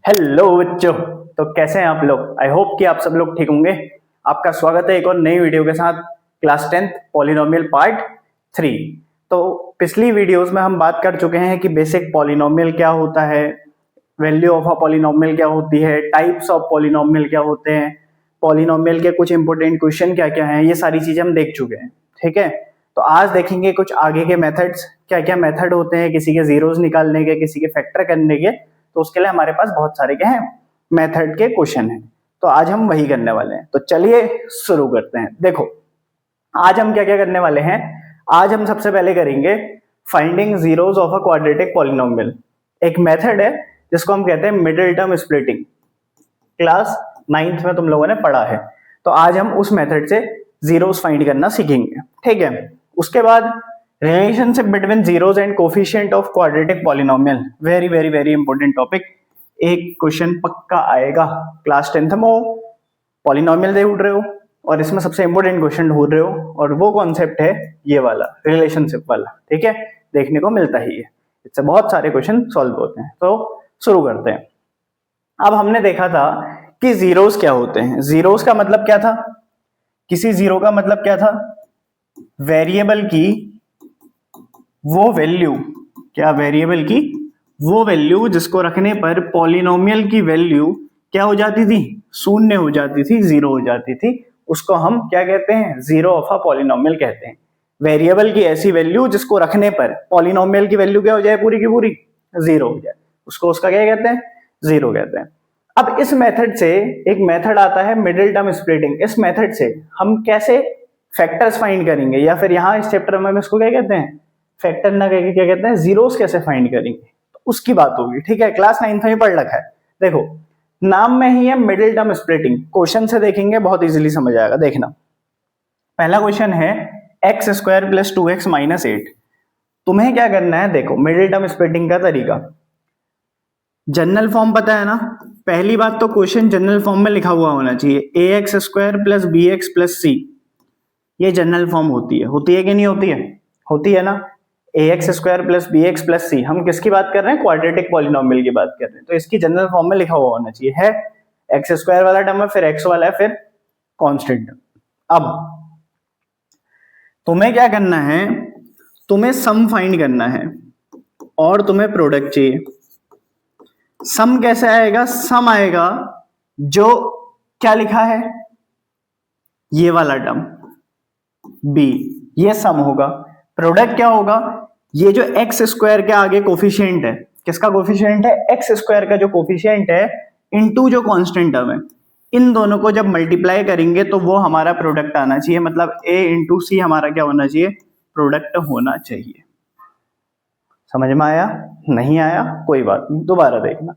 Hello बच्चों। तो कैसे हैं आप लोग? आई होप कि आप सब लोग ठीक होंगे। आपका स्वागत है एक और नई वीडियो के साथ, क्लास 10th पॉलिनोमियल पार्ट 3। तो पिछली वीडियोस में हम बात कर चुके हैं कि बेसिक पॉलिनोमियल क्या होता है, वैल्यू ऑफ अ पॉलिनोमियल क्या होती है, टाइप्स ऑफ पॉलिनोमियल क्या होते हैं, पॉलिनोमियल के कुछ इंपॉर्टेंट क्वेश्चन क्या क्या हैं, ये सारी चीजें हम देख चुके हैं। ठीक है, तो आज देखेंगे कुछ आगे के मेथड्स, क्या क्या मेथड होते हैं किसी के जीरोस निकालने के, किसी के फैक्टर करने के। तो उसके लिए हमारे पास बहुत सारे क्या है मेथड के क्वेश्चन हैं। तो आज हम वही करने वाले हैं। तो चलिए शुरू करते हैं। देखो आज हम क्या क्या करने वाले हैं। आज हम सबसे पहले करेंगे finding zeros of a quadratic polynomial. एक मेथड है जिसको हम कहते हैं middle term splitting. Class 9th में तुम लोगों ने पढ़ा है। तो आज हम उस मेथड से जीरोस फाइंड करना सीखेंगे। ठीक है, उसके बाद relationship between zeros and coefficient of quadratic polynomial. Very very very important topic. एक क्वेश्चन पक्का आएगा क्लास 10th में। पॉलिनोमियल ढूंढ रहे हो और इसमें सबसे इंपॉर्टेंट क्वेश्चन ढूंढ रहे हो, और वो कॉन्सेप्ट है ये वाला, रिलेशनशिप वाला। ठीक है, देखने को मिलता ही है, इससे बहुत सारे क्वेश्चन सॉल्व होते हैं। तो शुरू करते हैं। अब हमने देखा था कि जीरोस क्या होते हैं। जीरोस का मतलब क्या था? किसी जीरो का मतलब क्या था? वेरिएबल की वो वैल्यू, क्या वेरिएबल की वो वैल्यू जिसको रखने पर पॉलिनोमियल की वैल्यू क्या हो जाती थी? शून्य हो जाती थी, जीरो हो जाती थी। उसको हम क्या कहते हैं? जीरो ऑफ अ पॉलिनोमियल कहते हैं। वेरिएबल की ऐसी वैल्यू जिसको रखने पर पॉलिनोमियल की वैल्यू क्या हो जाए? पूरी की पूरी जीरो हो जाए, उसको उसका क्या कहते हैं? जीरो कहते हैं। अब इस मेथड से एक मेथड आता है मिडिल टर्म स्प्लिटिंग। इस मेथड से हम कैसे फैक्टर्स फाइंड करेंगे, या फिर यहाँ इस चैप्टर में इसको क्या कहते हैं? फैक्टर ना कहकर क्या कहते हैं? जीरोस कैसे फाइंड करेंगे, तो उसकी बात होगी। ठीक है, क्लास 9th में पढ़ रखा है। देखो नाम में ही है मिडिल टर्म स्प्लिटिंग। क्वेश्चन से देखेंगे बहुत इजीली समझ आएगा। देखना, पहला क्वेश्चन है x square plus 2x minus 8। तुम्हें क्या करना है? देखो मिडिल टर्म स्प्लिटिंग का तरीका, जनरल फॉर्म पता है ना। पहली बात तो क्वेश्चन जनरल फॉर्म में लिखा हुआ होना चाहिए, a x square plus b x plus c. ये जनरल फॉर्म होती है कि नहीं होती है? होती है ना। A x square plus b x plus c, हम किसकी बात कर रहे हैं? क्वाड्रेटिक पॉलिनोमियल की बात कर रहे हैं। तो इसकी जनरल फॉर्म में लिखा हुआ होना चाहिए। है एक्स स्क्वायर वाला टर्म है, फिर एक्स वाला है, फिर कांस्टेंट। अब तुम्हें क्या करना है? तुम्हें सम फाइंड करना है और तुम्हें प्रोडक्ट चाहिए। सम कैसे आएगा? सम आएगा जो क्या लिखा है, ये वाला टर्म बी, ये सम होगा। प्रोडक्ट क्या होगा? ये जो एक्स स्क्वायर के आगे कोफिशिएंट है, किसका कोफिशिएंट है? एक्स स्क्वायर का जो कोफिशिएंट है इनटू जो कांस्टेंट टर्म है, इन दोनों को जब मल्टीप्लाई करेंगे तो वो हमारा प्रोडक्ट आना चाहिए। मतलब ए इंटू सी हमारा क्या होना चाहिए? प्रोडक्ट होना चाहिए। समझ में आया? नहीं आया कोई बात नहीं, दोबारा देखना।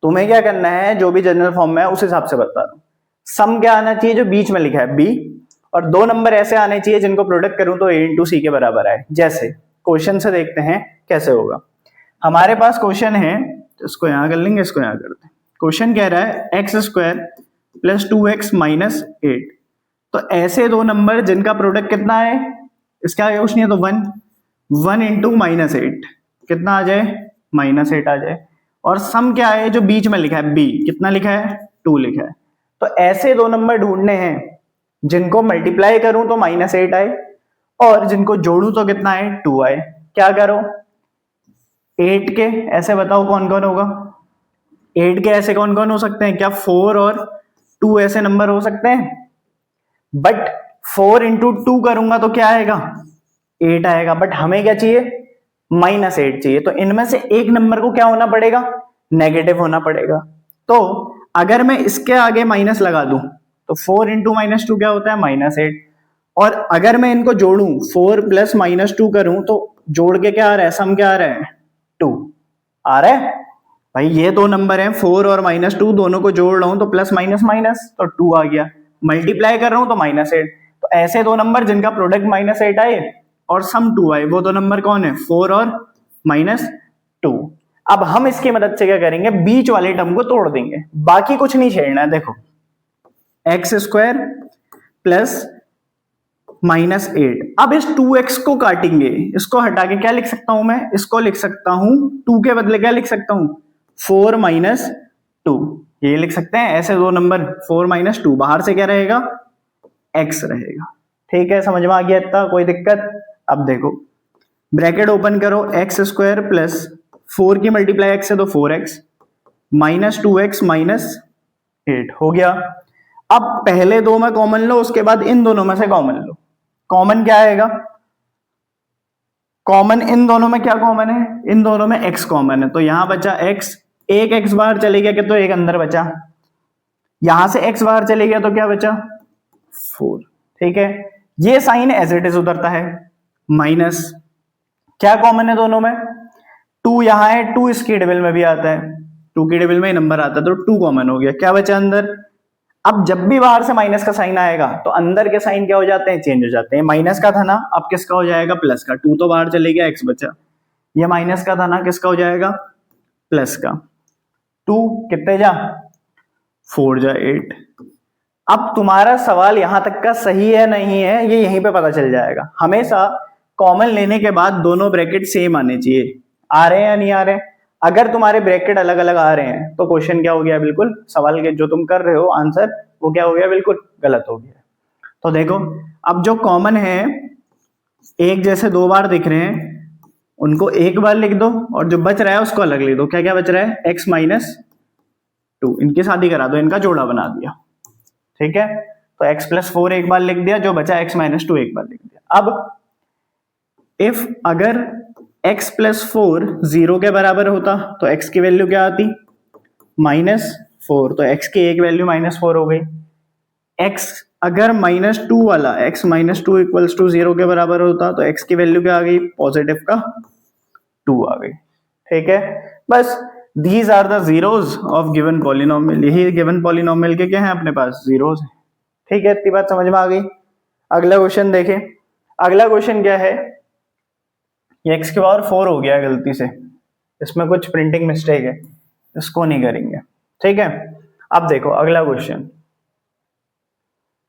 तुम्हें क्या करना है, जो भी जनरल फॉर्म में है उस हिसाब से बता रहा हूं। सम क्या आना चाहिए? जो बीच में लिखा है बी, और दो नंबर ऐसे आने चाहिए जिनको प्रोडक्ट करूं तो ए इंटू सी के बराबर आए। जैसे क्वेश्चन से देखते हैं कैसे होगा। हमारे पास क्वेश्चन है, इसको यहां कर लेंगे, इसको यहां करते हैं। क्वेश्चन कह रहा है x square plus 2x minus 8। तो ऐसे दो नंबर जिनका प्रोडक्ट कितना है, इसका आगे कुछ नहीं है तो 1 इंटू माइनस 8 कितना आ जाए? माइनस 8 आ जाए। और सम क्या है? जो बीच में लिखा है बी, कितना लिखा है? 2 लिखा है। तो ऐसे दो नंबर ढूंढने हैं जिनको मल्टीप्लाई करूं तो माइनस 8 आए, और जिनको जोड़ू तो कितना आए? 2 आए। क्या करो? 8 के ऐसे बताओ कौन कौन होगा? 8 के ऐसे कौन कौन हो सकते हैं? क्या 4 और 2 ऐसे नंबर हो सकते हैं? बट 4 इंटू 2 करूंगा तो क्या आएगा? 8 आएगा। बट हमें क्या चाहिए? माइनस 8 चाहिए। तो इनमें से एक नंबर को क्या होना पड़ेगा? नेगेटिव होना पड़ेगा। तो अगर मैं इसके आगे माइनस लगा दूं तो 4 इंटू माइनस 2 क्या होता है? माइनस 8। और अगर मैं इनको जोड़ूं 4 प्लस माइनस 2 करूं तो जोड़ के क्या आ रहा है? सम क्या आ रहा है? 2 आ रहा है। भाई ये दो नंबर हैं 4 और माइनस 2, दोनों को जोड़ रहा हूं तो प्लस माइनस माइनस तो 2 आ गया। मल्टीप्लाई कर रहा हूं तो माइनस 8। तो ऐसे दो नंबर जिनका प्रोडक्ट माइनस 8 आए और सम 2 आए, वो दो नंबर कौन है? 4 और माइनस 2। अब हम इसकी मदद से क्या करेंगे? बीच वाले टर्म को तोड़ देंगे, बाकी कुछ नहीं छेड़ना है। देखो एक्स स्क्वायर प्लस माइनस 8। अब इस 2x को काटेंगे, इसको हटा के क्या लिख सकता हूं मैं? इसको लिख सकता हूं 2 के बदले क्या लिख सकता हूं? 4 माइनस टू, ये लिख सकते हैं ऐसे दो नंबर 4 माइनस 2, बाहर से क्या रहेगा x रहेगा। ठीक है, समझ में आ गया इतना, कोई दिक्कत? अब देखो ब्रैकेट ओपन करो, एक्स स्क्वायर प्लस 4 की मल्टीप्लाई x से तो 4x माइनस 2x माइनस 8 हो गया। अब पहले दो में कॉमन लो, उसके बाद इन दोनों में से कॉमन लो। कॉमन क्या आएगा? कॉमन इन दोनों में क्या कॉमन है? इन दोनों में x कॉमन है, तो यहां बचा x, एक x बाहर चले गया तो एक अंदर बचा, यहां से x बाहर चले गया तो क्या बचा 4। ठीक है, ये साइन एज इट इज उतरता है। माइनस क्या कॉमन है दोनों में? 2 यहां है, 2 इसकी टेबल में भी आता है, 2 की टेबल में नंबर आता है, तो 2 कॉमन हो गया। क्या बचा अंदर? अब जब भी बाहर से माइनस का साइन आएगा तो अंदर के साइन क्या हो जाते हैं? चेंज हो जाते हैं। माइनस का था ना, अब किसका हो जाएगा? प्लस का। 2 तो बाहर चले गया, x बचा। ये माइनस का था ना, किसका हो जाएगा? प्लस का। 2 कितने जा? 4 जा 8। अब तुम्हारा सवाल यहां तक का सही है नहीं है, ये यहीं पे पता चल जाएगा। हमेशा कॉमन लेने के बाद दोनों ब्रैकेट सेम आने चाहिए। आ रहे हैं या नहीं आ रहे हैं? अगर तुम्हारे ब्रैकेट अलग अलग आ रहे हैं तो क्वेश्चन क्या हो गया? बिल्कुल सवाल के जो तुम कर रहे हो आंसर, वो क्या हो गया? बिल्कुल गलत हो गया। तो देखो, अब जो कॉमन है एक जैसे दो बार दिख रहे हैं, उनको एक बार लिख दो, और जो बच रहा है उसको अलग लिख दो। क्या क्या बच रहा है? x माइनस 2, इनकी शादी करा दो, इनका जोड़ा बना दिया। ठीक है, तो x प्लस 4 एक बार लिख दिया, जो बचा x माइनस 2 एक बार लिख दिया। अब इफ अगर x प्लस 4 0 के बराबर होता तो x की वैल्यू क्या आती? -4, तो x की एक वैल्यू -4 हो गई। x अगर -2 वाला x माइनस 2 इक्वल्स टू 0 के बराबर होता तो x की वैल्यू क्या आ गई? पॉजिटिव का 2 आ गई। ठीक है, बस these are the zeros of given polynomial. यही गिवन पॉलिनोमियल के क्या है अपने पास? जीरोस है। ठीक है, इतनी बात समझ में आ गई। अगला क्वेश्चन देखें। अगला क्वेश्चन क्या है? ये x की पावर 4 हो गया है गलती से, इसमें कुछ प्रिंटिंग मिस्टेक है, इसको नहीं करेंगे। ठीक है, अब देखो अगला क्वेश्चन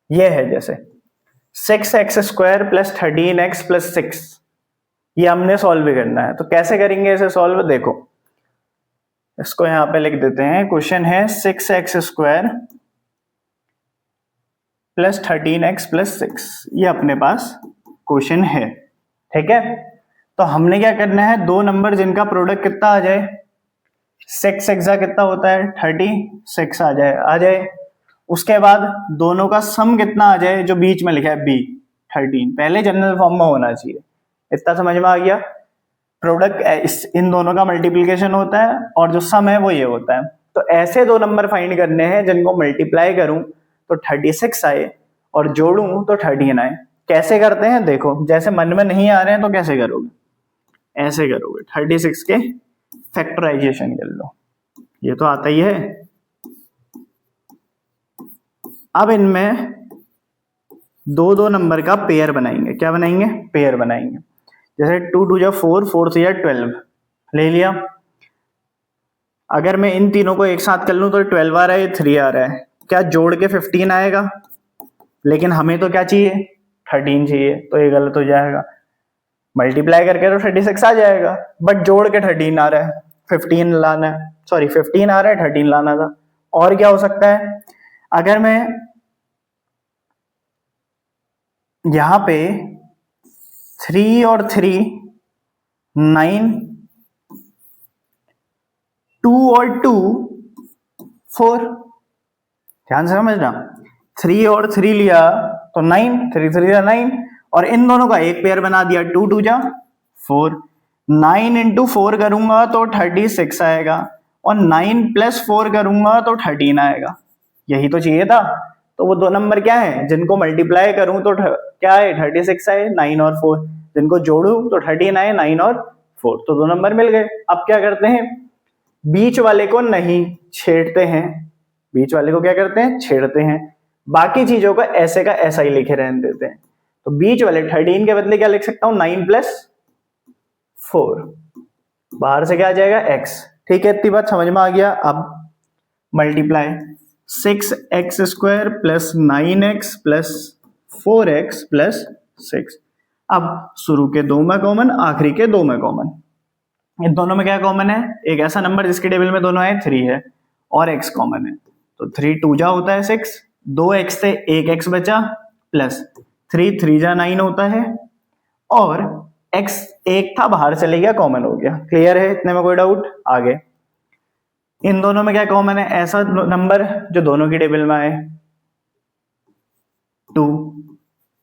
ये है, जैसे 6x square plus 13x plus 6, ये हमने सॉल्व भी करना है। तो कैसे करेंगे इसे सॉल्व? देखो इसको यहां पे लिख देते हैं। क्वेश्चन है 6x square plus 13x plus 6, ये अपने पास क्वेश्चन है। ठीक है, तो हमने क्या करना है? दो नंबर जिनका प्रोडक्ट कितना आ जाए, 6 एक्सा कितना होता है? 36 आ जाए। उसके बाद दोनों का सम कितना आ जाए, जो बीच में लिखा है b 13, पहले जनरल फॉर्म में होना चाहिए। इतना समझ में आ गया? प्रोडक्ट इन दोनों का मल्टीप्लीकेशन होता है और जो सम है वो ये होता है। तो ऐसे दो नंबर फाइंड करने हैं जिनको मल्टीप्लाई करूं तो 36 आए और जोड़ूं तो 13 आए। कैसे करते हैं? देखो, जैसे मन में नहीं आ रहे हैं तो कैसे करोगे? ऐसे करोगे, 36 के फैक्टराइजेशन कर लो, ये तो आता ही है। अब इनमें दो दो नंबर का पेयर बनाएंगे। क्या बनाएंगे? पेयर बनाएंगे। जैसे 2 2 जा 4, 4 से 12 ले लिया। अगर मैं इन तीनों को एक साथ कर लूं तो 12 आ रहा है, 3 आ रहा है, क्या जोड़ के 15 आएगा? लेकिन हमें तो क्या चाहिए? 13 चाहिए, तो ये गलत हो जाएगा। मल्टीप्लाई करके तो 36 आ जाएगा, बट जोड़ के 13 आ रहा है, 15 लाना है, सॉरी 15 आ रहा है, 13 लाना था। और क्या हो सकता है? अगर मैं यहां पे 3 और 3 9, 2 और 2 4, ध्यान से समझना, 3 और 3 लिया तो 9, 3 3 जा 9, और इन दोनों का एक पेयर बना दिया, 2 2 जा 4, 9 इंटू 4 करूंगा तो 36 आएगा, और 9 प्लस 4 करूंगा तो 13 आएगा। यही तो चाहिए था। तो वो दो नंबर क्या है जिनको मल्टीप्लाई करूं तो क्या है? 36 आए, 9 और 4, जिनको जोड़ू तो 13 आए, 9 और 4, तो दो नंबर मिल गए। अब क्या करते हैं? बीच वाले को नहीं छेड़ते हैं, बीच वाले को क्या करते हैं? छेड़ते हैं। बाकी चीजों को ऐसे का ऐसा ही लिखे रहने देते हैं। तो बीच वाले 13 के बदले क्या लिख सकता हूं? 9 प्लस 4, बाहर से क्या आ जाएगा? x। ठीक है, इतनी बात समझ में आ गया। अब multiply 6x square plus 9x plus 4x plus 6। अब शुरू के दो में कॉमन, आखिरी के दो में कॉमन। इन दोनों में क्या कॉमन है? एक ऐसा नंबर जिसके टेबल में दोनों है 3 है, और x कॉमन है, तो 3 2 जा होता है 6, 2x से 1x बचा, प्लस 3 3 जा 9 होता है, और x एक था बाहर चले गया, कॉमन हो गया। क्लियर है, इतने में कोई डाउट? आगे इन दोनों में क्या कॉमन है? ऐसा नंबर जो दोनों की टेबल में आए, 2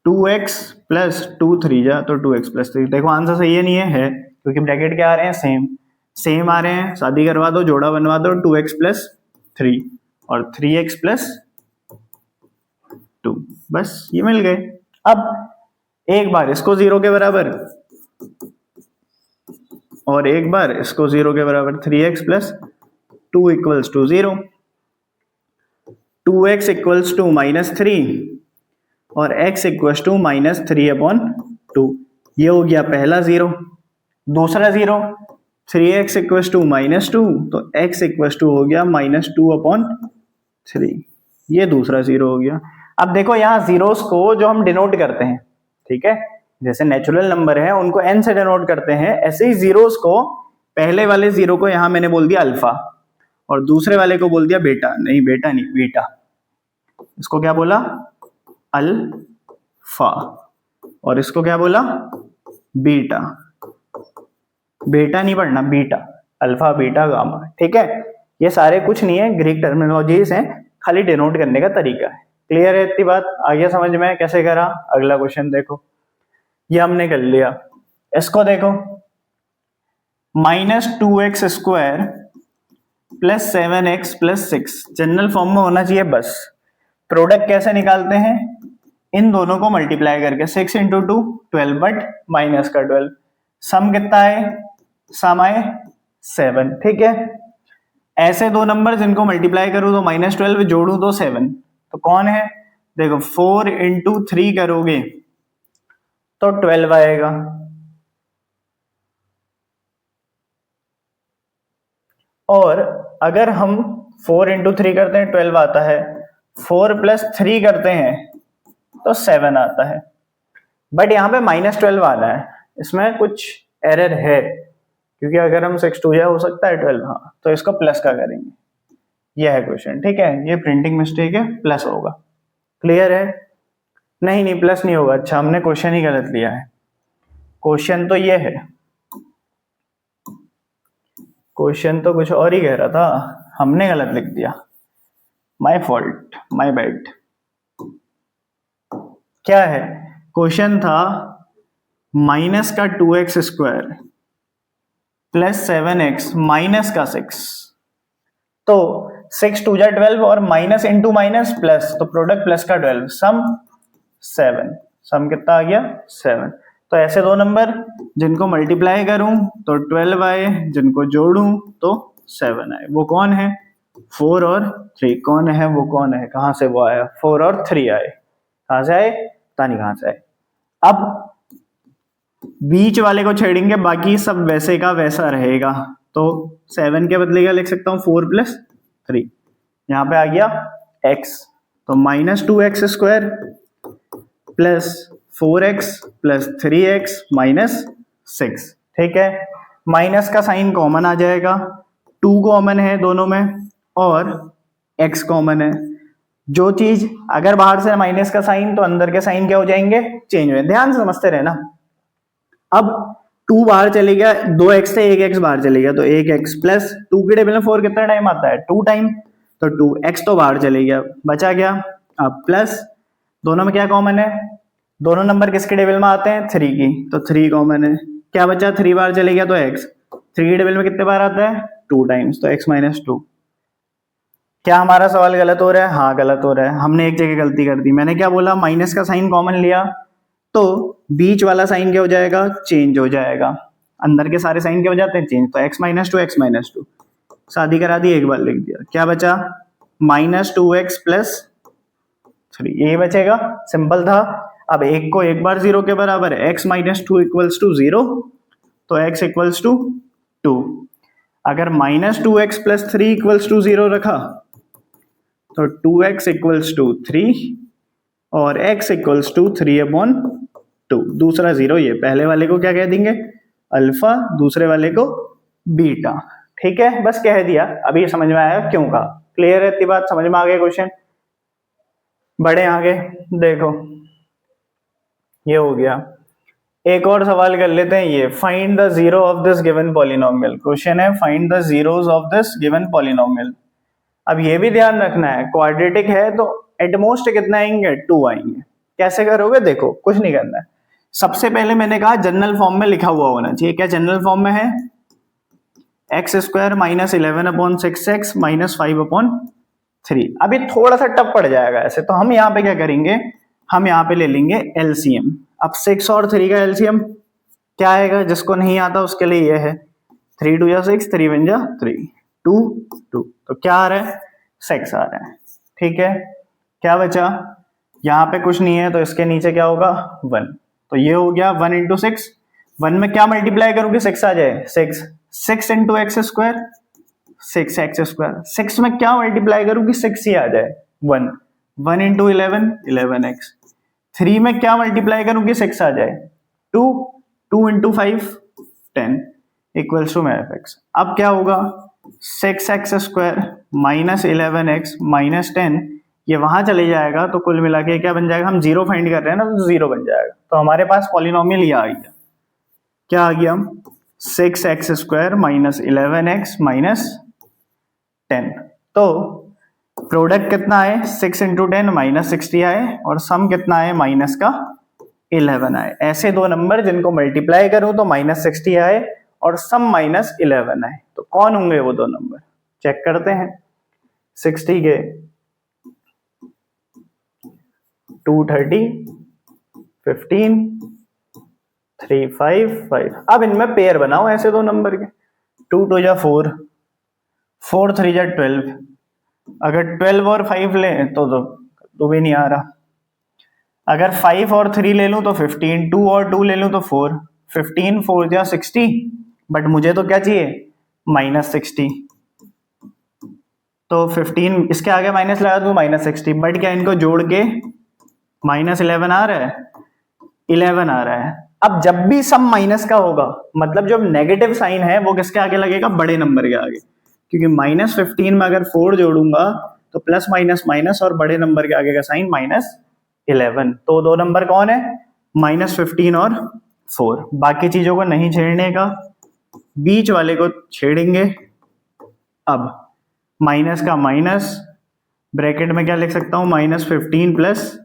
2x प्लस 2 3 जा तो 2x प्लस 3। देखो आंसर सही है नहीं है क्योंकि ब्रैकेट क्या आ रहे हैं? सेम आ रहे हैं। शादी करवा दो, जोड़ा बनवा दो, 2x प्लस 3 और 3x प्लस 2, बस ये मिल गए। अब एक बार इसको 0 के बराबर और एक बार इसको 0 के बराबर, 3x plus 2 equals to 0, 2x equals to -3 और x इक्वल्स टू -3/2। ये हो गया पहला 0। दूसरा 0, 3x इक्वल्स टू -2 तो x इक्वल्स टू हो गया -2/3। ये दूसरा 0 हो गया। अब देखो यहाँ जीरोस को जो हम डिनोट करते हैं, ठीक है, जैसे नेचुरल नंबर है उनको n से डिनोट करते हैं, ऐसे ही जीरोस को, पहले वाले 0 को यहाँ मैंने बोल दिया अल्फा और दूसरे वाले को बोल दिया बेटा। नहीं बेटा नहीं, बीटा। इसको क्या बोला? अल्फा। और इसको क्या बोला? बीटा। बेटा नहीं पढ़ना, बीटा। अल्फा बीटा गामा, ठीक है। ये सारे कुछ नहीं है, ग्रीक टर्मिनोलॉजीज हैं, खाली डिनोट करने का तरीका है। क्लियर है इतनी बात? आगे समझ में कैसे करा? अगला क्वेश्चन देखो, ये हमने कर लिया। इसको देखो, -2x square plus 7x plus 6 general form में होना चाहिए बस। प्रोडक्ट कैसे निकालते हैं? इन दोनों को मल्टीप्लाई करके, 6 इंटू 2 12 बट माइनस का 12, सम कितना है? सम आए 7, ठीक है। ऐसे दो नंबर जिनको मल्टीप्लाई करूं तो -12, जोड़ू तो 7, तो कौन है? देखो 4 इंटू 3 करोगे तो 12 आएगा, और अगर हम 4 इंटू 3 करते हैं 12 आता है, 4 प्लस 3 करते हैं तो 7 आता है। बट यहाँ पे -12 आना है, इसमें कुछ एरर है, क्योंकि अगर हम 6 2 हो सकता है 12, हाँ, तो इसको प्लस का करेंगे। यह है क्वेश्चन, ठीक है। ये प्रिंटिंग मिस्टेक है, प्लस होगा। क्लियर है? नहीं प्लस नहीं होगा। अच्छा, हमने क्वेश्चन ही गलत लिया है। क्वेश्चन तो ये है, क्वेश्चन तो कुछ और ही कह रहा था, हमने गलत लिख दिया। My fault, my bad. क्या है? क्वेश्चन था माइनस का 2x square plus 7x minus का 6, तो 6 2 जा 12 और माइनस इंटू माइनस प्लस, तो प्रोडक्ट प्लस का 12, सम 7। सम कितना आ गया? 7। तो ऐसे दो नंबर जिनको मल्टीप्लाई करूं तो 12 आए, जिनको जोड़ूं तो 7 आए। वो कौन है? 4 और 3। कौन है वो? कौन है? कहां से वो आया? 4 और 3 आए। कहां से आए? पता नहीं कहां से आए। अब बीच वाले को छेड़ेंगे, बाकी सब वैसे का वैसा रहेगा। तो 7 के बदले क्या लिख सकता हूं? 4 प्लस 3। यहां पे आ गया x, तो -2x square plus 4x plus 3x minus 6, ठीक है। माइनस का साइन कॉमन आ जाएगा, 2 कॉमन है दोनों में और x कॉमन है। जो चीज अगर बाहर से माइनस का साइन, तो अंदर के साइन क्या हो जाएंगे? चेंज हुए। ध्यान से समझते रहना। अब 2 बाहर चले गया, 2x से 1x बाहर चले गया, तो 1x प्लस 2 के टेबल में 4 कितना टाइम आता है? 2 टाइम, तो 2x तो बाहर चले गया, बचा गया। अब प्लस दोनों में क्या कॉमन है? दोनों नंबर किसके टेबल में आते हैं? 3 की, तो 3 कॉमन है। क्या बचा? 3 बार चले गया तो x, 3 के टेबल में कितने बार आता है? 2 टाइम्स, तो x माइनस 2। क्या हमारा सवाल गलत हो रहा है? हाँ गलत हो रहा है। हमने एक जगह गलती कर दी। मैंने क्या बोला? माइनस का साइन कॉमन लिया तो बीच वाला साइन क्या हो जाएगा? चेंज हो जाएगा। अंदर के सारे साइन क्या हो जाते हैं? चेंज। तो x माइनस 2, x माइनस 2, शादी करा दी, एक बार लिख दिया। क्या बचा? -2x प्लस 3, ये बचेगा। सिंपल था। अब एक को एक बार 0 के बराबर है, x माइनस 2 इक्वल्स टू 0, तो x इक्वल्स टू 2। अगर -2x प्लस 3 इक्वल्स टू 0 रखा तो 2x इक्वल्स टू 3 और x इक्वल्स टू 3/2। दूसरा 0, ये पहले वाले को क्या कह देंगे? अल्फा, दूसरे वाले को बीटा, ठीक है, बस कह दिया, अभी समझ में आया क्यों कहा। क्लियर है इतनी बात, समझ में आ गया क्वेश्चन। बढ़े आगे, देखो ये हो गया। एक और सवाल कर लेते हैं, ये find the zero of this given polynomial. Question है find the zeros of this given polynomial. अब ये भी ध्यान रखना है, क्वाड्रेटिक है तो एटमोस्ट कितना आएंगे, 2 आएंगे। कैसे करोगे, देखो कुछ नहीं करना है। सबसे पहले मैंने कहा जनरल फॉर्म में लिखा हुआ होना चाहिए। क्या जनरल फॉर्म में है, x square minus 11/6x minus 5/3। अभी थोड़ा सा टफ पड़ जाएगा ऐसे, तो हम यहाँ पे क्या करेंगे, हम यहाँ पे ले लेंगे एलसीएम। अब 6 और 3 का एलसीएम क्या आएगा, जिसको नहीं आता उसके लिए ये है 3 2 जा 6, 3 1 जा 3, 2 2, तो क्या आ रहा है, 6 आ रहा है। ठीक है, क्या बचा, यहाँ पे कुछ नहीं है तो इसके नीचे क्या होगा, 1। तो ये हो गया 1 इंटू 6। 1 में क्या मल्टीप्लाई करूंगी, 6 आ जाए, 6 into x square, 6x square. 6 में क्या मल्टीप्लाई करूंगी, 6 ही आ जाए, 1। 1 इंटू 11x। 3 में क्या मल्टीप्लाई करूंगी, 6 आ जाए, 2। 2 इंटू 5 10 इक्वल्स टू f(x). अब क्या होगा, 6x square minus 11x minus 10, ये वहां चले जाएगा तो कुल मिला के क्या बन जाएगा, हम जीरो फाइंड कर रहे हैं ना तो जीरो बन जाएगा। तो हमारे पास पॉलिनोमियल ये आ गया, क्या आ गया, 6x square minus 11x minus 10। तो प्रोडक्ट कितना है, 6 इंटू 10 माइनस 60 आए, और सम कितना है, माइनस का 11 आए। ऐसे दो नंबर जिनको मल्टीप्लाई करूं तो माइनस 60 आए और सम माइनस 11 आए, तो कौन होंगे वो दो नंबर, चेक करते हैं। 60 के 230, 15, 3 5 5। अब इनमें पेयर बनाओ ऐसे दो नंबर के, 2 2 जा 4, 4 3 जा 12। अगर 12 और 5 ले तो भी नहीं आ रहा। अगर 5 और 3 ले लूं तो 15, 2 और 2 ले लूं तो 4, 15 4 जा 60, बट मुझे तो क्या चाहिए, माइनस 60। तो 15 इसके आगे माइनस लगा दूं, माइनस 60, बट क्या इनको जोड़ के माइनस 11 आ रहा है, 11 आ रहा है। अब जब भी सम माइनस का होगा, मतलब जब नेगेटिव साइन है वो किसके आगे लगेगा, बड़े नंबर के आगे, क्योंकि माइनस 15 में अगर 4 जोड़ूंगा तो प्लस माइनस माइनस, और बड़े नंबर के आगे का साइन माइनस 11। तो दो नंबर कौन है, माइनस 15 और 4। बाकी चीजों को नहीं छेड़ने का, बीच वाले को छेड़ेंगे। अब माइनस का माइनस, ब्रैकेट में क्या लिख सकता हूं, माइनस 15 प्लस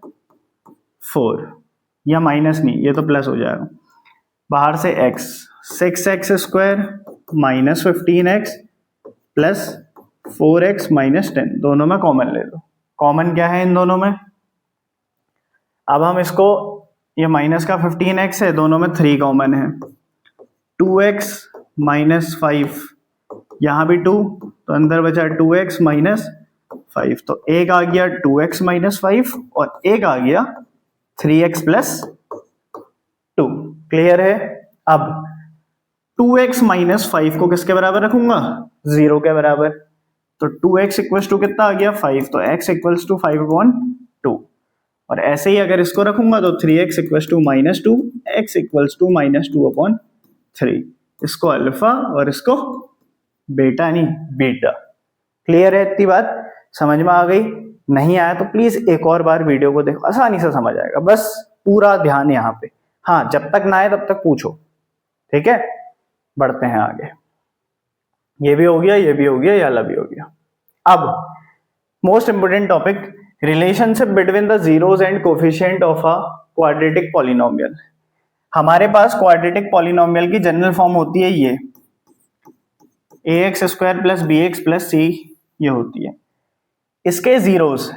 4, या माइनस नहीं, ये तो प्लस हो जाएगा, बाहर से x, 6x square minus 15x plus 4x minus 10, दोनों में कॉमन ले लो। कॉमन क्या है इन दोनों में, अब हम इसको, ये माइनस का 15x है, दोनों में 3 कॉमन है, 2x माइनस 5, यहां भी 2, तो अंदर बचा 2x माइनस 5। तो एक आ गया 2x माइनस 5 और एक आ गया 3x प्लस 2। क्लियर है। अब 2x माइनस 5 को किसके बराबर रखूंगा, 0 के बराबर। तो 2x इक्वल्स टू कितना आ गया, 5, तो x इक्वल्स टू 5/2। और ऐसे ही अगर इसको रखूंगा तो 3x equals to minus 2, x equals to minus 2/3। इसको अल्फा और इसको बेटा, नहीं बीटा। क्लियर है इतनी बात, समझ में आ गई। नहीं आया तो प्लीज एक और बार वीडियो को देखो, आसानी से समझ आएगा, बस पूरा ध्यान यहाँ पे। हाँ, जब तक ना आए तब तक पूछो, ठीक है। बढ़ते हैं आगे, ये भी हो गया, ये भी हो गया, ये वाला भी हो गया। अब most important topic, relationship between the zeros and coefficient of a quadratic polynomial. हमारे पास क्वाड्रेटिक पॉलिनोमियल की जनरल फॉर्म होती है ये ax square plus bx plus c, ये होती है। इसके जीरोस,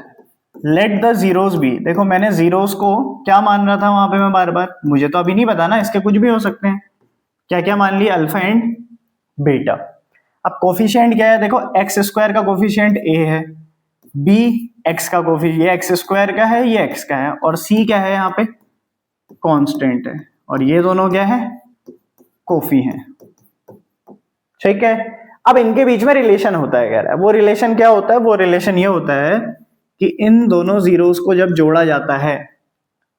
लेट द जीरोस बी। देखो मैंने जीरोस को क्या मान रहा था वहां पे, मैं बार बार, मुझे तो अभी नहीं पता ना, इसके कुछ भी हो सकते हैं। क्या क्या मान लिया, अल्फा एंड बीटा। अब कोफिशिएंट क्या है, देखो एक्स स्क्वायर का कोफिशिएंट a है, b x का कोफिशिएंट, ये एक्स स्क्वायर का है, ये x का है, और c क्या है यहाँ पे, कांस्टेंट है, और ये दोनों क्या है, कोफी हैं। ठीक है। अब इनके बीच में रिलेशन होता है, कह रहा है। वो रिलेशन क्या होता है, वो रिलेशन ये होता है कि इन दोनों जीरोस को जब जोड़ा जाता है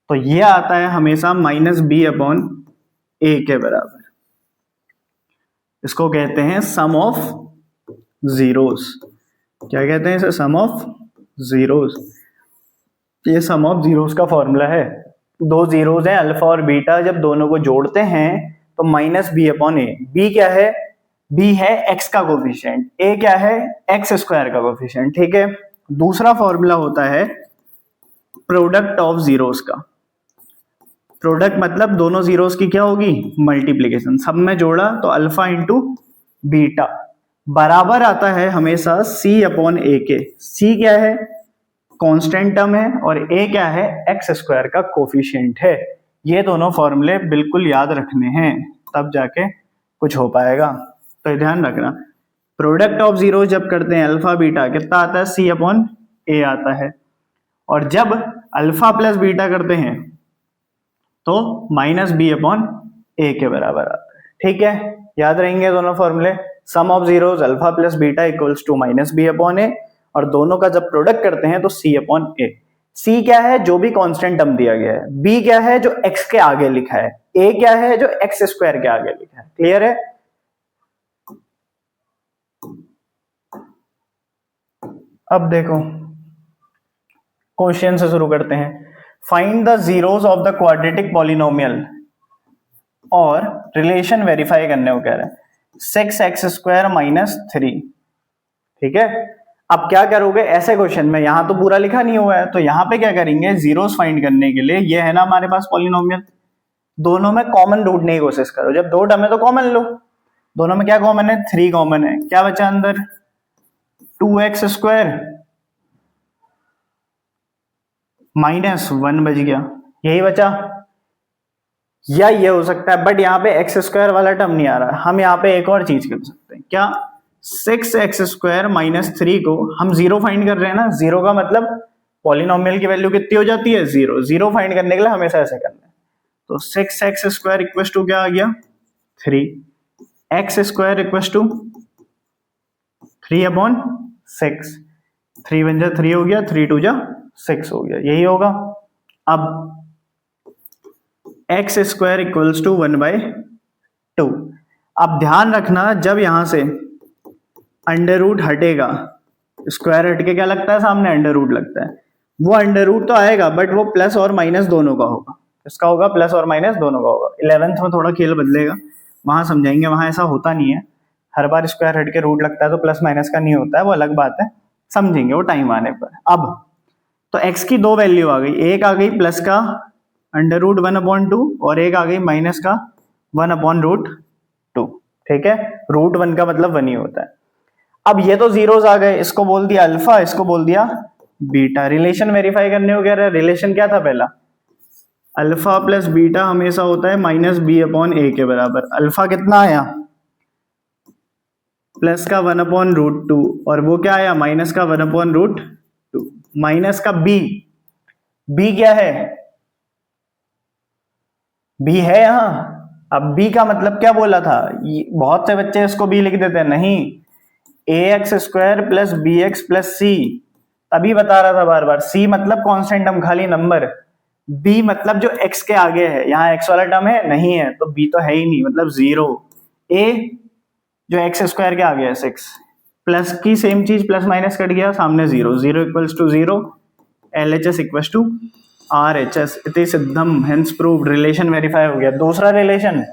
तो ये आता है हमेशा -b/a के बराबर। इसको कहते हैं सम ऑफ जीरोस। क्या कहते हैं इसे? सम ऑफ जीरोस। ये सम ऑफ जीरोस का फॉर्मूला है। दो जीरोस हैं अल्फा और बीटा, जब दोनों को जोड़ते हैं तो माइनस बी अपॉन ए। बी क्या है? बी है एक्स का कोफिशिएंट, ए क्या है? एक्स स्क्वायर का कोफिशिएंट। ठीक है। दूसरा फॉर्मूला होता है प्रोडक्ट ऑफ जीरोस का। प्रोडक्ट मतलब दोनों जीरोस की क्या होगी? मल्टीप्लीकेशन। सब में जोड़ा तो अल्फा इंटू बीटा बराबर आता है हमेशा सी अपॉन ए के। सी क्या है? कांस्टेंट टर्म है, और ए क्या है? एक्स स्क्वायर का कोफिशिएंट है। ये दोनों फॉर्मूले बिल्कुल याद रखने हैं, तब जाके कुछ हो पाएगा। तो ध्यान रखना, प्रोडक्ट ऑफ जीरो जब करते हैं अल्फा बीटा कितना आता है? सी अपॉन ए आता है। और जब अल्फा प्लस बीटा करते हैं तो माइनस बी अपॉन ए के बराबर आता है। ठीक है, याद रहेंगे दोनों फॉर्मूले। Sum of zeros alpha plus beta equals to minus b upon a, और दोनों का जब प्रोडक्ट करते हैं तो सी अपॉन ए। सी क्या है? जो भी कांस्टेंट टर्म दिया गया है। बी क्या है? जो एक्स के आगे लिखा है। ए क्या है? जो एक्स स्क्वायर के आगे लिखा है। क्लियर है? अब देखो क्वेश्चन से शुरू करते हैं। Find the zeros of the quadratic polynomial, और रिलेशन वेरीफाई करने को कह रहे हैं। 6x² minus 3। ठीक है। अब क्या करोगे ऐसे क्वेश्चन में? यहां तो पूरा लिखा नहीं हुआ है, तो यहां पे क्या करेंगे? जीरोस फाइंड करने के लिए ये है ना हमारे पास पॉलिनोमियल, दोनों में कॉमन ढूंढने की कोशिश करो। जब दो टर्म है तो कॉमन लो। दोनों में क्या कॉमन है? 3 कॉमन है। क्या बचा अंदर? 2x² माइनस 1 बच गया, यही बचा। या ये हो सकता है, बट यहाँ पे x² वाला टर्म नहीं आ रहा। हम यहाँ पे एक और चीज कर सकते हैं। क्या? 6x² माइनस 3 को हम जीरो फाइंड कर रहे हैं ना। जीरो का मतलब पॉलिनोमियल की वैल्यू कितनी हो जाती है? जीरो। जीरो फाइंड करने के लिए हमेशा ऐसे करना है। तो 6x² इक्वल टू क्या आ गया? 3। x² equal to 3 upon 6। 3 1 जा 3 हो गया, 3 2 जा 6 हो गया, यही होगा। अब x² इक्वल्स टू 1/2। अब ध्यान रखना, जब यहां से अंडर रूट हटेगा, स्क्वायर हट के क्या लगता है? सामने अंडर रूट लगता है। वो अंडर रूट तो आएगा, बट वो प्लस और माइनस दोनों का होगा। इसका होगा प्लस और माइनस दोनों का होगा। 11th में थोड़ा खेल बदलेगा, वहां समझाएंगे। वहां ऐसा होता नहीं है, हर बार स्क्वायर हट के रूट लगता है तो प्लस माइनस का नहीं होता है, वो अलग बात है, समझेंगे वो टाइम आने पर। अब तो x की दो वैल्यू आ गई। एक आ गई प्लस का अंडर रूट 1/2, और एक आ गई माइनस का 1/√2। ठीक है। रूट 1 का मतलब 1 ही होता है। अब ये तो जीरोस आ गए, इसको बोल दिया अल्फा, इसको बोल दिया बीटा। रिलेशन वेरीफाई करने को कह रहा है। रिलेशन क्या था पहला? अल्फा प्लस बीटा हमेशा होता है माइनस बी अपॉन ए के बराबर। अल्फा कितना आया? प्लस का 1/√2, और वो क्या आया? माइनस का 1/√2। माइनस का बी, बी क्या है? बी है यहां। अब बी का मतलब क्या बोला था? बहुत से बच्चे इसको बी लिख देते हैं। नहीं, ax² प्लस bx प्लस सी, तभी बता रहा था बार बार। सी मतलब कांस्टेंट टर्म, खाली नंबर। बी मतलब जो x के आगे है। यहाँ x वाला टर्म है नहीं है, तो b तो है ही नहीं, मतलब 0। a जो x² के आगे है 6, प्लस की सेम चीज, प्लस माइनस कट गया, सामने 0। 0 equals to 0, LHS equals to RHS। इति सिद्धम, हेंस प्रूव्ड। रिलेशन वेरीफाई हो गया। दूसरा relation,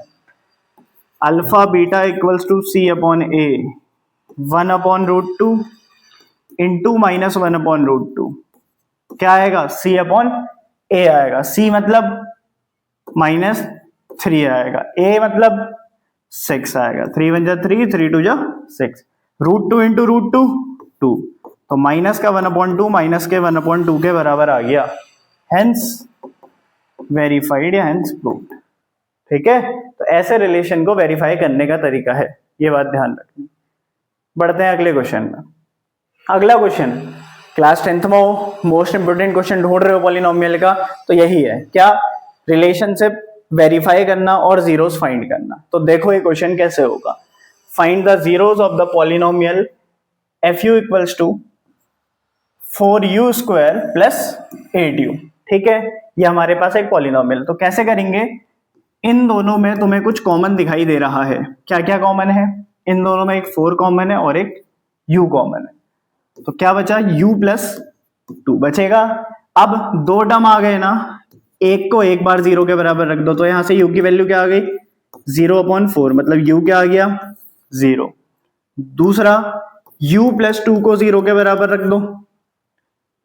alpha beta equals to c upon a 1/√2 into minus 1/√2। क्या आएगा? सी अपॉन ए आएगा। सी मतलब -3 आएगा, ए मतलब 6 आएगा। 3 1 जा 3, 3 2 जा 6। √2 इंटू √2 2, तो माइनस का 1/2 माइनस के 1/2 के बराबर आ गया। हेंस वेरीफाइड या हेंस प्रूव्ड। ठीक है। तो ऐसे रिलेशन को वेरीफाई करने का तरीका है, ये बात ध्यान रखनी। बढ़ते हैं अगले क्वेश्चन में। अगला क्वेश्चन क्लास 10th में मोस्ट इंपोर्टेंट क्वेश्चन ढूंढ रहे हो पॉलिनोमियल का, तो यही है। क्या? रिलेशनशिप वेरीफाई करना और जीरोस फाइंड करना। तो देखो ये क्वेश्चन कैसे होगा। Find the zeros of the polynomial fu equals to 4u² plus 8u। ठीक है, ये हमारे पास एक पॉलिनोमियल। तो कैसे करेंगे? इन दोनों में तुम्हें कुछ कॉमन दिखाई दे रहा है। क्या क्या कॉमन है? इन दोनों में एक 4 कॉमन है और एक u कॉमन है, तो क्या बचा u प्लस 2 बचेगा। अब दो टर्म आ गए ना, एक को एक बार 0 के बराबर रख दो, तो यहां से u की वैल्यू क्या आ गई 0/4, मतलब u क्या आ गया 0। दूसरा u प्लस 2 को 0 के बराबर रख दो,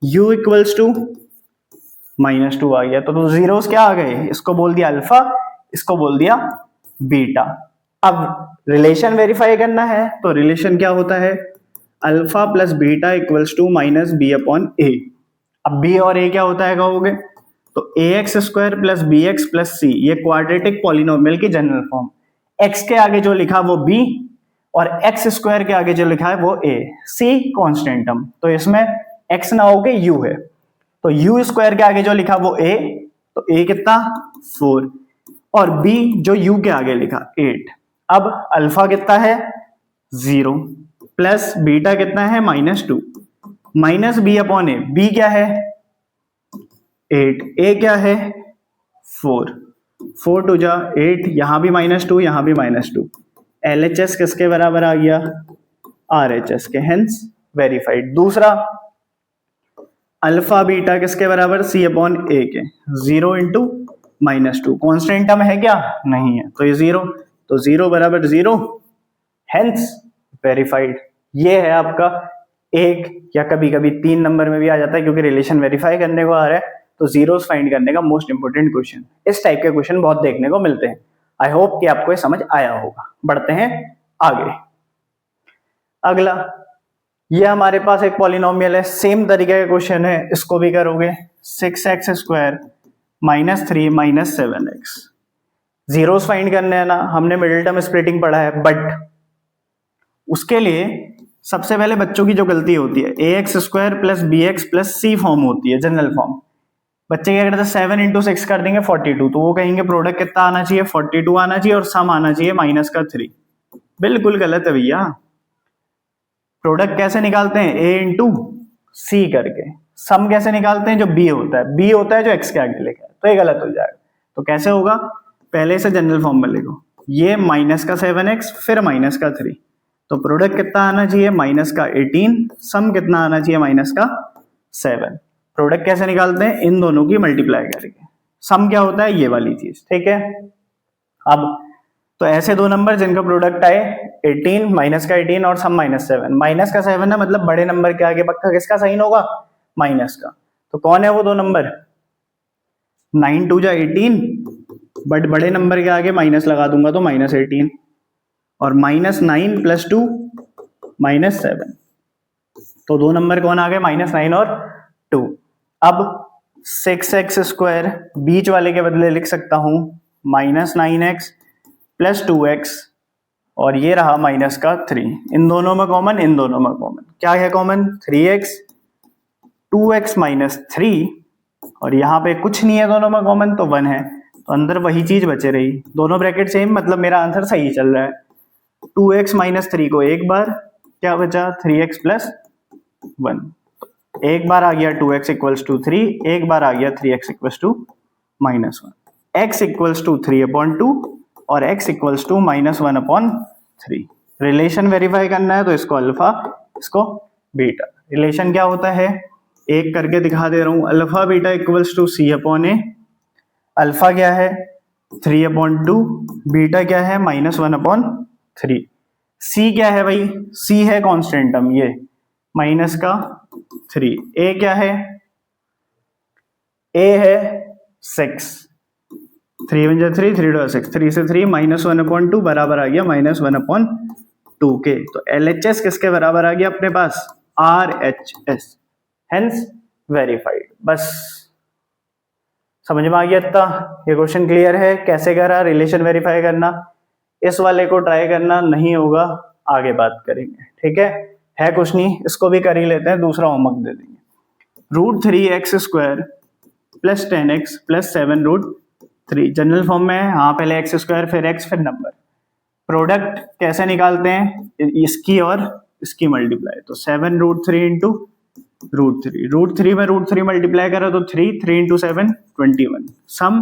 u इक्वल्स टू -2 आ गया। तो जीरोस क्या आ गए, इसको बोल दिया अल्फा, इसको बोल दिया बीटा। अब रिलेशन वेरीफाई करना है, तो रिलेशन क्या होता है, alpha plus beta equals to -b/a। अब b और a क्या होता है कहोगे, तो ax square plus bx plus c, ये क्वाड्रेटिक पॉलिनोमियल की जनरल फॉर्म। x के आगे जो लिखा वो b और x स्क्वायर के आगे जो लिखा है वो a, c कांस्टेंट टर्म, तो इसमें x ना होके u है, तो u स्क्वायर के आगे जो लिखा वो a, तो a कितना 4 और b जो u के आगे लिखा 8। अब अल्फा कितना है 0 प्लस बीटा कितना है -2 माइनस b/a, b क्या है 8, a क्या है 4, 4 2 जा 8, यहां भी -2 यहां भी -2, LHS किसके बराबर आ गया RHS के, हेंस वेरीफाइड। दूसरा अल्फा बीटा किसके बराबर c/a के, 0 इंटू -2, कॉन्स्टेंट टर्म है क्या नहीं है, तो ये 0, तो 0 बराबर 0, हेंस वेरीफाइड। ये है आपका एक या कभी कभी 3 नंबर में भी आ जाता है, क्योंकि रिलेशन वेरीफाई करने को आ रहा है, तो जीरोस फाइंड करने का मोस्ट इंपोर्टेंट क्वेश्चन। इस टाइप के क्वेश्चन बहुत देखने को मिलते हैं। आई होप कि आपको ये समझ आया होगा। बढ़ते हैं आगे। अगला, ये हमारे पास एक पॉलिनोमियल है, सेम तरीके का क्वेश्चन है, इसको भी करोगे 6x square -3 -7x। Zeros find करने हैं ना, हमने मिडिल टर्म स्प्लिटिंग पढ़ा है, बट उसके लिए सबसे पहले बच्चों की जो गलती होती है, ax square plus bx plus c form होती है, जनरल फॉर्म। बच्चे क्या करते हैं 7 इंटू 6 कर देंगे 42, तो वो कहेंगे प्रोडक्ट कितना आना चाहिए 42 आना चाहिए और सम आना चाहिए -3। बिल्कुल गलत है भैया। प्रोडक्ट कैसे निकालते हैं, a इंटू सी करके। सम कैसे निकालते हैं, जो b होता है, b होता है जो x के आगे लिखा है, तो ये गलत हो जाएगा। तो कैसे होगा, पहले से जनरल फॉर्म में लिखो, ये -7x फिर -3, तो प्रोडक्ट कितना आना चाहिए -18, सम कितना आना चाहिए -7। प्रोडक्ट कैसे निकालते हैं, इन दोनों की मल्टीप्लाई करके। सम क्या होता है, ये वाली चीज, ठीक है। अब तो ऐसे दो नंबर जिनका प्रोडक्ट आए 18 -18 और सम -7, -7 है मतलब बड़े नंबर के आगे पक्का किसका साइन होगा, माइनस का। तो कौन है वो दो नंबर, 9 2 जा 18, बट बड़े नंबर के आगे माइनस लगा दूंगा तो -18, और -9 प्लस 2 -7, तो दो नंबर कौन आ गए -9 और 2। अब 6x स्क्वायर बीच वाले के बदले लिख सकता हूं -9x प्लस 2x, और ये रहा -3। इन दोनों में कॉमन, इन दोनों में कॉमन क्या है, कॉमन 3x, 2x -3, और यहाँ पे कुछ नहीं है दोनों में कॉमन, तो 1 है, तो अंदर वही चीज बचे रही, दोनों ब्रैकेट सेम, मतलब मेरा आंसर सही चल रहा है। 2x -3 को एक बार, क्या बचा 3x प्लस 1, एक बार आ गया 2x इक्वल्स टू 3, एक बार आ गया 3x equals to -1, x equals to 3/2 और x equals to -1/3। Relation verify करना है, तो इसको अल्फा, इसको बीटा। रिलेशन क्या होता है, एक करके दिखा दे रहा हूं, alpha beta equals to c/a। Alpha क्या है 3/2, बीटा क्या है -1/3। c क्या है भाई, c है कांस्टेंट टर्म, ये -3। a क्या है, a है 6, 3 1 जा 3, 3 2 6, 3 से 3 -1/2 बराबर आ गया -1/2 के। तो LHS किसके बराबर आ गया अपने पास, RHS, हेंस वेरीफाइड। बस समझ में आ गया इतना, ये क्वेश्चन क्लियर है कैसे करा रिलेशन वेरीफाई करना। इस वाले को ट्राई करना, नहीं होगा आगे बात करेंगे, ठीक है कुछ नहीं, इसको भी कर ही लेते हैं, दूसरा होमवर्क दे देंगे। √3x square plus 10x plus 7√3 general form में है, हाँ पहले x स्क्वायर फिर x फिर नंबर। प्रोडक्ट कैसे निकालते हैं, इसकी और इसकी मल्टीप्लाई, तो 7√3 इंटू √3 में √3 मल्टीप्लाई करा तो 3 इंटू 7 21, सम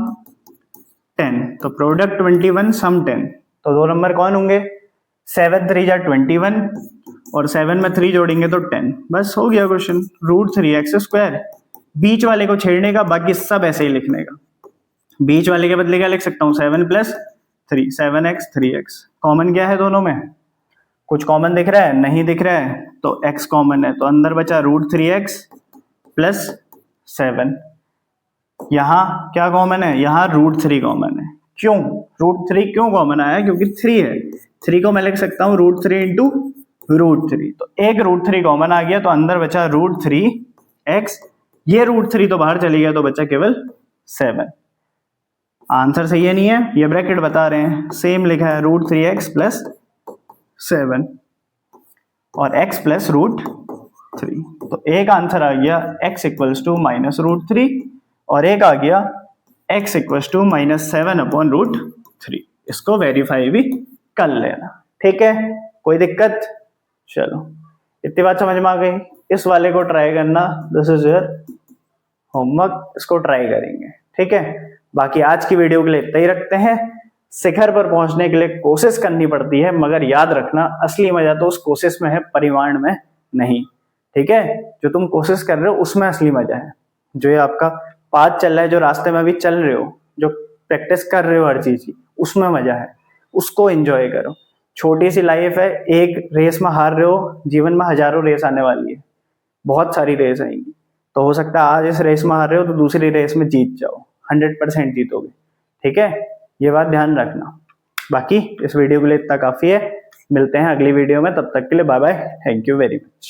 10, तो प्रोडक्ट 21 सम 10, तो दो नंबर कौन होंगे, 7 3 जा 21 और 7 में 3 जोड़ेंगे तो 10, बस हो गया क्वेश्चन। √3x², बीच वाले को छेड़ने का, बाकी सब ऐसे ही लिखने का। बीच वाले के बदले क्या लिख सकता हूँ, 7 + 3, 7x 3x। कॉमन क्या है दोनों में, कुछ कॉमन दिख रहा है, नहीं दिख रहा है, तो x कॉमन है, तो अंदर बचा √3x + 7। यहाँ क्या कॉमन है, यहाँ √3 कॉमन है। क्यों √3 क्यों कॉमन आया, क्योंकि 3 है, 3 को मैं लिख सकता हूँ √3 × √3, तो एक √3 कॉमन आ गया, तो अंदर बचा √3x, ये √3 तो बाहर चली गया, तो बचा केवल 7। आंसर सही है नहीं है, ये ब्रैकेट बता रहे हैं, सेम लिखा है √3x + 7 और x + √3, तो एक आंसर आ गया x = -√3 और एक आ गया x = -7/√3। इसको वेरीफाई भी कर लेना, ठीक है, कोई दिक्कत। चलो इतनी बात समझ में आ गई। इस वाले को ट्राई करना, दिस इज योर होमवर्क, इसको ट्राई करेंगे, ठीक है। बाकी आज की वीडियो के लिए इतना ही रखते हैं। शिखर पर पहुंचने के लिए कोशिश करनी पड़ती है, मगर याद रखना असली मजा तो उस कोशिश में है, परिमाण में नहीं, ठीक है। जो तुम कोशिश कर रहे हो उसमें असली मजा है। जो ये आपका पाथ चल रहा है, जो रास्ते में अभी चल रहे हो, जो प्रैक्टिस कर रहे हो हर चीज की, उसमें मजा है, उसको एंजॉय करो। छोटी सी लाइफ है, एक रेस में हार रहे हो, जीवन में हजारों रेस आने वाली है, बहुत सारी रेस आएंगी, तो हो सकता है आज इस रेस में हार रहे हो तो दूसरी रेस में जीत जाओ, 100% जीतोगे, ठीक है, ये बात ध्यान रखना। बाकी इस वीडियो के लिए इतना काफी है, मिलते हैं अगली वीडियो में, तब तक के लिए bye bye, thank you very much.